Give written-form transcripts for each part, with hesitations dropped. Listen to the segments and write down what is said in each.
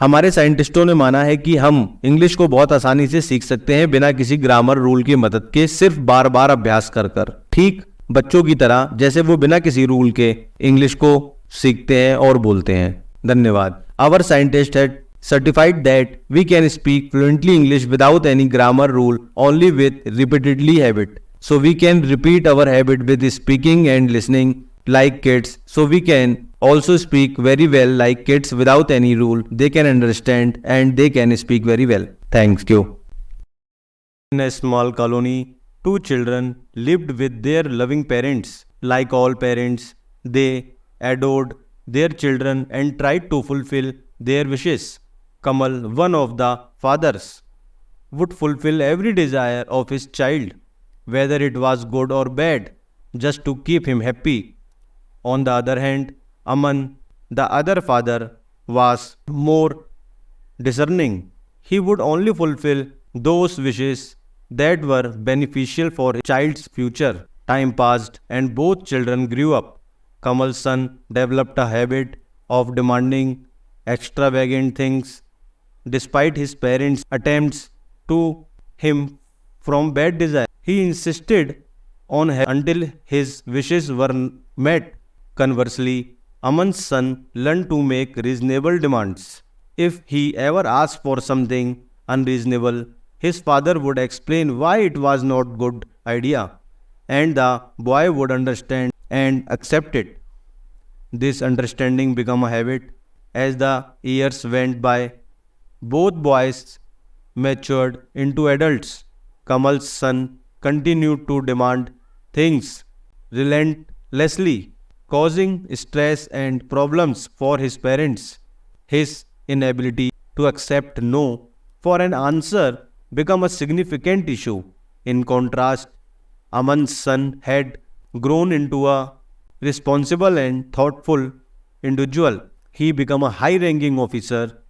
हमारे साइंटिस्टों ने माना है कि हम इंग्लिश को बहुत आसानी से सीख सकते हैं बिना किसी ग्रामर रूल की मदद के, सिर्फ बार बार अभ्यास कर कर, ठीक बच्चों की तरह जैसे वो बिना किसी रूल के इंग्लिश को सीखते हैं और बोलते हैं। धन्यवाद। Our scientist had certified that we can speak fluently English without any grammar rule, only with repeatedly habit. So we can repeat our habit with speaking and listening like kids. So we can also speak very well like kids without any rule. They can understand and they can speak very well. Thank you. In a small colony, two children lived with their loving parents. Like all parents, they adored their children and tried to fulfill their wishes. Kamal, one of the fathers, would fulfill every desire of his child, whether it was good or bad, just to keep him happy. On the other hand, Aman, the other father, was more discerning. He would only fulfill those wishes that were beneficial for his child's future. Time passed and both children grew up. Kamal's son developed a habit of demanding extravagant things despite his parents' attempts to him from bad desire. He insisted on until his wishes were met. Conversely, Aman's son learned to make reasonable demands. If he ever asked for something unreasonable, his father would explain why it was not good idea, and the boy would understand and accept it. This understanding became a habit. As the years went by, both boys matured into adults. Kamal's son continued to demand things relentlessly, causing stress and problems for his parents. His inability to accept no for an answer became a significant issue. In contrast, Aman's son had grown into a responsible and thoughtful individual. He became a high-ranking officer,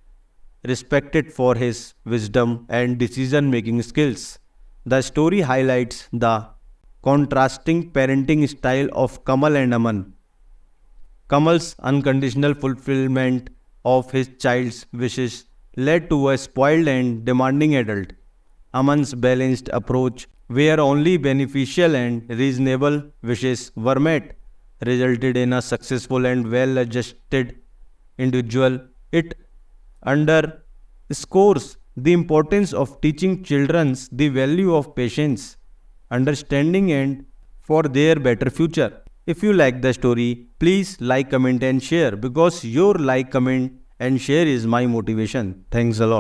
respected for his wisdom and decision-making skills. The story highlights the contrasting parenting style of Kamal and Aman. Kamal's unconditional fulfillment of his child's wishes led to a spoiled and demanding adult. Aman's balanced approach, where only beneficial and reasonable wishes were met, resulted in a successful and well-adjusted individual. It underscores the importance of teaching children the value of patience, understanding, and for their better future. If you like the story, please like, comment, and share, because your like, comment, and share is my motivation. Thanks a lot.